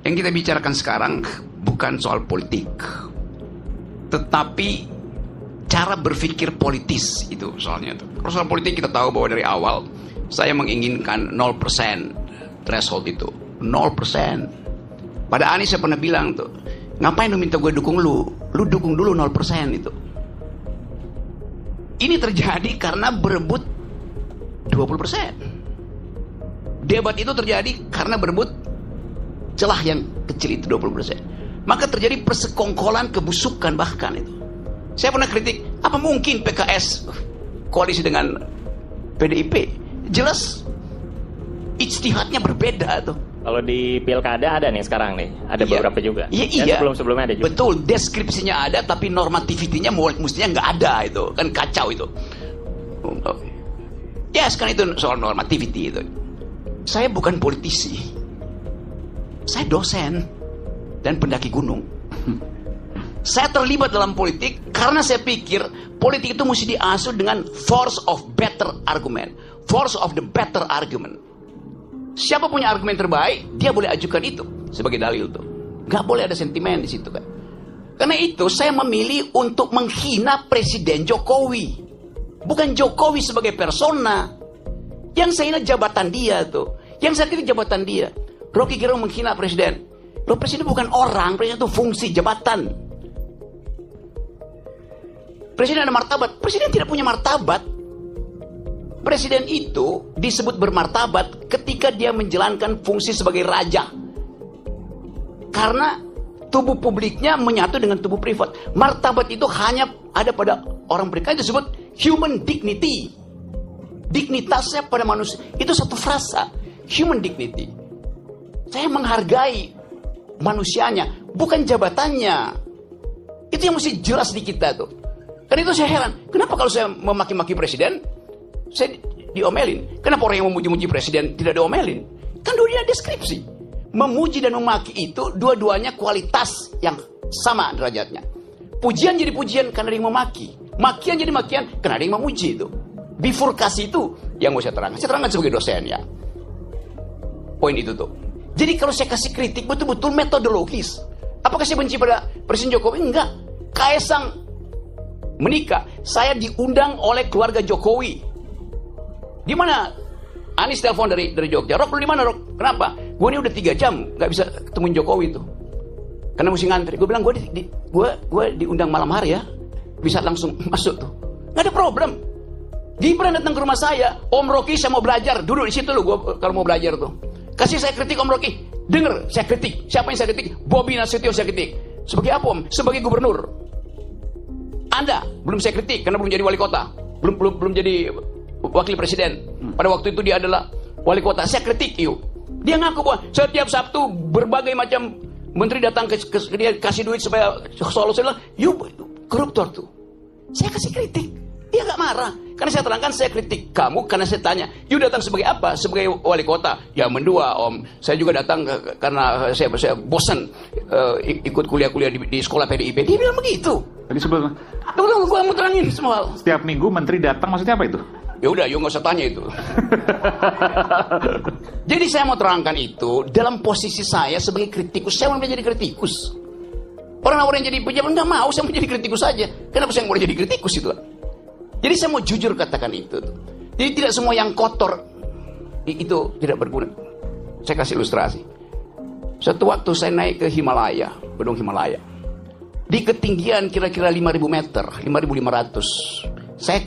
Yang kita bicarakan sekarang bukan soal politik, tetapi cara berpikir politis itu soalnya tuh. Kalau soal politik kita tahu bahwa dari awal saya menginginkan 0% threshold itu, 0%. Pada Anies saya pernah bilang tuh, ngapain lu minta gue dukung lu dukung dulu 0% itu. Ini terjadi karena berebut 20%. Debat itu terjadi karena berebut celah yang kecil itu 20%. Maka terjadi persekongkolan, kebusukan bahkan itu. Saya pernah kritik, apa mungkin PKS koalisi dengan PDIP? Jelas ijtihadnya berbeda tuh. Kalau di pilkada ada nih sekarang nih, ada beberapa juga. Iya. Sebelum-sebelumnya ada juga. Betul, deskripsinya ada, tapi normativity-nya mestinya nggak ada itu, kan kacau itu. Ya, sekarang itu soal normativity itu. Saya bukan politisi, saya dosen dan pendaki gunung. Saya terlibat dalam politik karena saya pikir politik itu mesti diasuh dengan force of better argument, force of the better argument. Siapa punya argumen terbaik, dia boleh ajukan itu sebagai dalil tuh. Gak boleh ada sentimen di situ kan. Karena itu saya memilih untuk menghina Presiden Jokowi, bukan Jokowi sebagai persona. Yang saya hina jabatan dia tuh, yang saya kritik jabatan dia. Rocky Gerung menghina presiden. Loh, presiden bukan orang, presiden itu fungsi jabatan. Presiden ada martabat, presiden tidak punya martabat. Presiden itu disebut bermartabat ketika dia menjalankan fungsi sebagai raja. Karena tubuh publiknya menyatu dengan tubuh privat. Martabat itu hanya ada pada orang berikan, itu disebut human dignity. Dignitasnya pada manusia. Itu satu frasa, human dignity. Saya menghargai manusianya, bukan jabatannya. Itu yang mesti jelas di kita tuh. Karena itu saya heran, kenapa kalau saya memaki-maki presiden, saya diomelin. Kenapa orang yang memuji-muji presiden tidak diomelin? Kan dua-duanya deskripsi. Memuji dan memaki itu dua-duanya kualitas yang sama derajatnya. Pujian jadi pujian karena ada yang memaki. Makian jadi makian karena ada yang memuji itu. Bifurkasi itu yang mau saya terangkan. Saya terangkan sebagai dosen ya. Poin itu tuh. Jadi kalau saya kasih kritik betul-betul metodologis. Apakah saya benci pada Presiden Jokowi? Enggak. Kaesang menikah, saya diundang oleh keluarga Jokowi. Di mana? Anies telepon dari Jogja. Rok, lu di mana, Rok? Kenapa? Gue ini udah 3 jam nggak bisa ketemuin Jokowi tuh. Karena mesti ngantri. Gue bilang gue diundang malam hari ya. Bisa langsung masuk tuh. Nggak ada problem. Gibran datang ke rumah saya. Om Rocky, saya mau belajar. Duduk di situ lu. Gue kalau mau belajar tuh. Kasih saya kritik Om Rocky. Dengar, saya kritik. Siapa yang saya kritik? Bobi Nasution saya kritik. Sebagai apa Om? Sebagai gubernur. Anda belum saya kritik karena belum jadi wali kota. Belum jadi wakil presiden. Pada waktu itu dia adalah wali kota. Saya kritik yuk. Dia ngaku bahwa setiap Sabtu berbagai macam menteri datang ke dia kasih duit supaya solusi lah. Yuk koruptor tuh. Saya kasih kritik. Dia gak marah. Karena saya terangkan saya kritik kamu karena saya tanya. Yuk datang sebagai apa? Sebagai wali kota. Ya mendua Om. Saya juga datang karena saya bosan ikut kuliah-kuliah di sekolah PDIP. Dia bilang begitu. Tadi sebelum gue mau terangin semua. Setiap minggu menteri datang maksudnya apa itu? Ya udah, yuk nggak usah tanya itu. Jadi saya mau terangkan itu dalam posisi saya sebagai kritikus. Saya mau menjadi kritikus. Orang-orang yang jadi pejabat nggak mau, saya mau jadi kritikus saja. Kenapa saya mau jadi kritikus itu? Jadi saya mau jujur katakan itu. Jadi tidak semua yang kotor itu tidak berguna. Saya kasih ilustrasi. Suatu waktu saya naik ke Himalaya, Gunung Himalaya. Di ketinggian kira-kira 5.000 meter, 5.500. Saya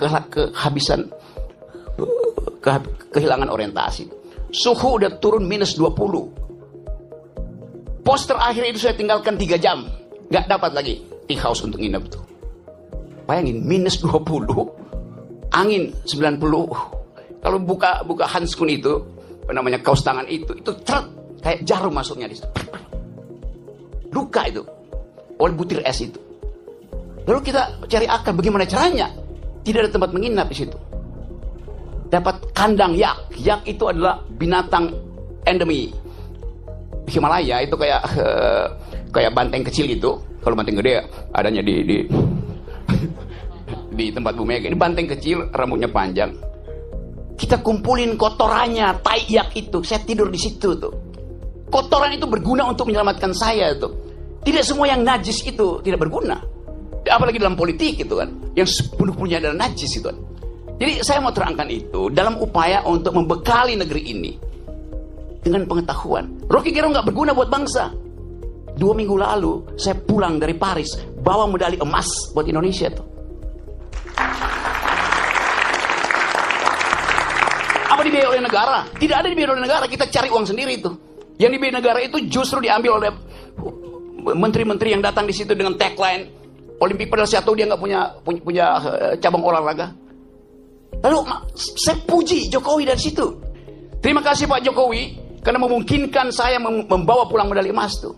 kehilangan orientasi. Suhu udah turun minus 20. Poster akhir itu saya tinggalkan 3 jam. Gak dapat lagi tea house untuk nginep tuh. Bayangin minus 20, angin 90. Kalau buka handskun itu, apa namanya, kaos tangan itu ceret, kayak jarum masuknya di situ. Luka itu oleh butir es itu. Lalu kita cari akal bagaimana caranya. Tidak ada tempat menginap di situ. Dapat kandang yak. Yak itu adalah binatang endemi Himalaya. Itu kayak banteng kecil gitu. Kalau banteng gede adanya di tempat Bu Mega. Ini banteng kecil, rambutnya panjang. Kita kumpulin kotorannya, tai yak itu. Saya tidur di situ tuh. Kotoran itu berguna untuk menyelamatkan saya itu. Tidak semua yang najis itu tidak berguna. Apalagi dalam politik gitu kan. Yang sepenuhnya adalah najis itu kan. Jadi saya mau terangkan itu dalam upaya untuk membekali negeri ini dengan pengetahuan. Rocky Gerung nggak berguna buat bangsa. 2 minggu lalu saya pulang dari Paris bawa medali emas buat Indonesia tuh. Apa dibiayai oleh negara? Tidak ada dibiayai oleh negara. Kita cari uang sendiri itu. Yang dibiayai negara itu justru diambil oleh menteri-menteri yang datang di situ dengan tagline Olimpik, padahal saya tahu dia nggak punya cabang olahraga. Lalu saya puji Jokowi dari situ. Terima kasih Pak Jokowi karena memungkinkan saya membawa pulang medali emas tuh.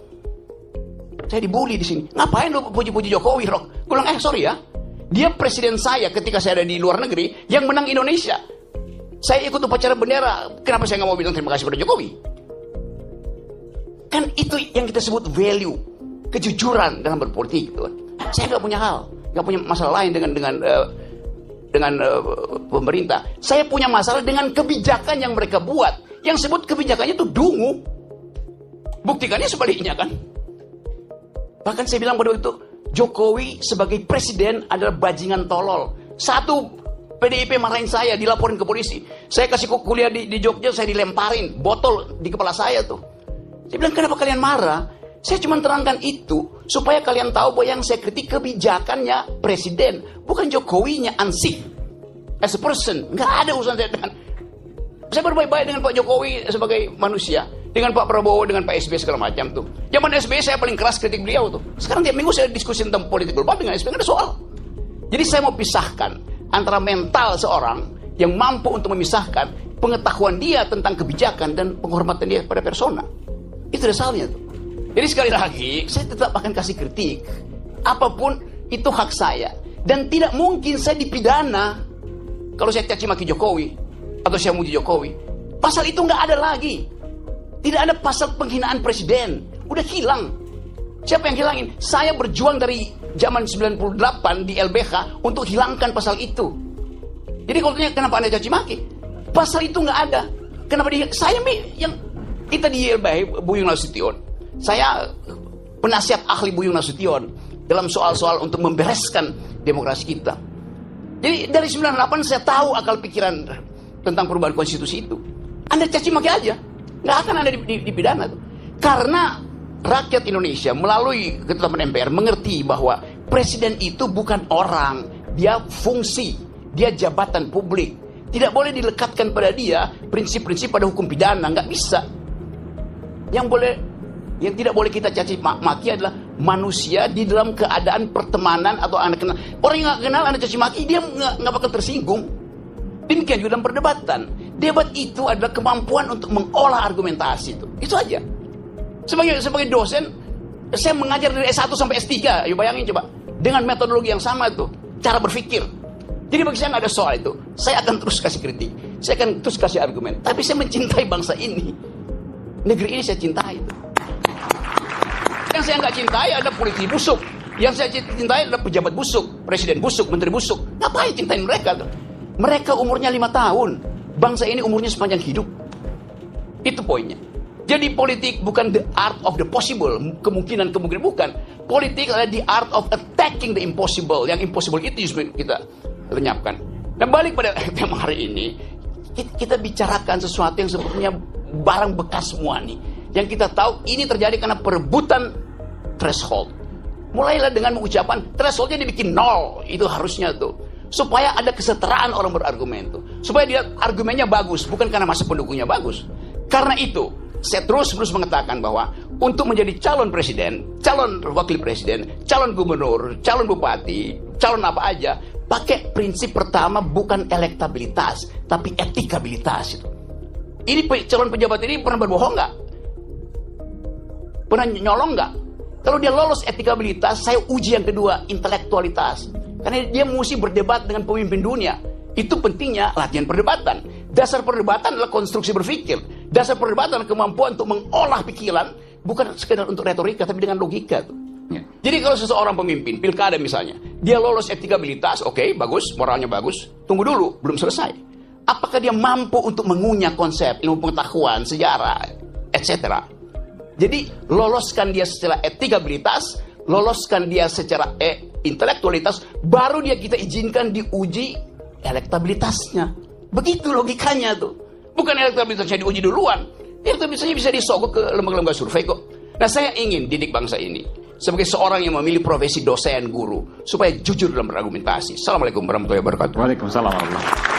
Saya dibully di sini. Ngapain lu puji-puji Jokowi, Rok? Gue bilang, sorry ya. Dia presiden saya ketika saya ada di luar negeri yang menang Indonesia. Saya ikut upacara bendera. Kenapa saya nggak mau bilang terima kasih pada Jokowi? Kan itu yang kita sebut value, kejujuran dalam berpolitik. Gitu. Saya nggak punya nggak punya masalah lain dengan pemerintah. Saya punya masalah dengan kebijakan yang mereka buat. Yang sebut kebijakannya itu dungu. Buktikannya sebaliknya kan. Bahkan saya bilang pada waktu itu, Jokowi sebagai presiden adalah bajingan tolol. Satu, PDIP marahin saya, dilaporin ke polisi. Saya kasih kuliah di Jogja, saya dilemparin botol di kepala saya tuh. Saya bilang, kenapa kalian marah? Saya cuma terangkan itu supaya kalian tahu bahwa yang saya kritik kebijakannya presiden, bukan Jokowinya ansih. As a person, nggak ada urusan saya dengan. Saya berbaik-baik dengan Pak Jokowi sebagai manusia, dengan Pak Prabowo, dengan Pak SBY segala macam tuh. Zaman SBY saya paling keras kritik beliau tuh. Sekarang tiap minggu saya diskusi tentang politik global dengan SBY, nggak ada soal. Jadi saya mau pisahkan antara mental seorang yang mampu untuk memisahkan pengetahuan dia tentang kebijakan dan penghormatan dia pada persona. Itu dasarnya tuh. Jadi sekali lagi, saya tetap akan kasih kritik. Apapun itu hak saya. Dan tidak mungkin saya dipidana kalau saya caci maki Jokowi atau saya muji Jokowi. Pasal itu nggak ada lagi. Tidak ada pasal penghinaan presiden. Udah hilang. Siapa yang hilangin? Saya berjuang dari zaman 98 di LBH untuk hilangkan pasal itu. Jadi kalau tanya kenapa Anda caci maki? Pasal itu nggak ada. Kenapa dia? Saya yang kita di LBH Buyung Nasution. Saya penasihat ahli Buyung Nasution dalam soal-soal untuk membereskan demokrasi kita. Jadi dari 98 saya tahu akal pikiran tentang perubahan konstitusi itu. Anda caci maki aja, nggak akan Anda dipidana tuh. Karena rakyat Indonesia melalui ketetapan MPR mengerti bahwa presiden itu bukan orang, dia fungsi, dia jabatan publik. Tidak boleh dilekatkan pada dia prinsip-prinsip pada hukum pidana, nggak bisa. Yang tidak boleh kita caci maki adalah manusia di dalam keadaan pertemanan atau Anda kenal. Orang yang nggak kenal Anda caci maki, dia nggak bakal tersinggung. Demikian juga dalam perdebatan. Debat itu adalah kemampuan untuk mengolah argumentasi itu. Itu aja. Sebagai dosen, saya mengajar dari S1 sampai S3. Ayo bayangin coba. Dengan metodologi yang sama itu. Cara berpikir. Jadi bagi saya nggak ada soal itu. Saya akan terus kasih kritik. Saya akan terus kasih argumen. Tapi saya mencintai bangsa ini. Negeri ini saya cintai itu. Yang saya nggak cintai adalah politisi busuk. Yang saya cintai adalah pejabat busuk. Presiden busuk, menteri busuk. Ngapain cintain mereka tuh? Mereka umurnya 5 tahun. Bangsa ini umurnya sepanjang hidup. Itu poinnya. Jadi politik bukan the art of the possible. Kemungkinan bukan. Politik adalah the art of attacking the impossible. Yang impossible itu justru kita lenyapkan. Dan balik pada tema hari ini. Kita bicarakan sesuatu yang sebetulnya barang bekas semua nih. Yang kita tahu ini terjadi karena perebutan threshold. Mulailah dengan mengucapkan thresholdnya dibikin 0. Itu harusnya tuh. Supaya ada kesetaraan orang berargumen tuh. Supaya dia argumennya bagus. Bukan karena masa pendukungnya bagus. Karena itu saya terus mengatakan bahwa untuk menjadi calon presiden, calon wakil presiden, calon gubernur, calon bupati, calon apa aja, pakai prinsip pertama bukan elektabilitas, tapi etikabilitas itu. Ini calon pejabat ini pernah berbohong nggak? Pernah nyolong nggak? Kalau dia lolos etikabilitas, saya uji yang kedua, intelektualitas. Karena dia mesti berdebat dengan pemimpin dunia. Itu pentingnya latihan perdebatan. Dasar perdebatan adalah konstruksi berpikir. Dasar perdebatan adalah kemampuan untuk mengolah pikiran. Bukan sekedar untuk retorika, tapi dengan logika. Ya. Jadi kalau seseorang pemimpin, pilkada misalnya, dia lolos etikabilitas, oke, bagus, moralnya bagus. Tunggu dulu, belum selesai. Apakah dia mampu untuk mengunyah konsep, ilmu pengetahuan, sejarah, etc. Jadi loloskan dia secara etikabilitas, loloskan dia secara intelektualitas, baru dia kita izinkan diuji elektabilitasnya. Begitu logikanya tuh. Bukan elektabilitasnya diuji duluan. Elektabilitasnya bisa disogok ke lembaga-lembaga survei kok. Nah, saya ingin didik bangsa ini sebagai seorang yang memilih profesi dosen, guru, supaya jujur dalam berargumentasi. Assalamualaikum warahmatullahi wabarakatuh. Waalaikumsalam warahmatullahi wabarakatuh.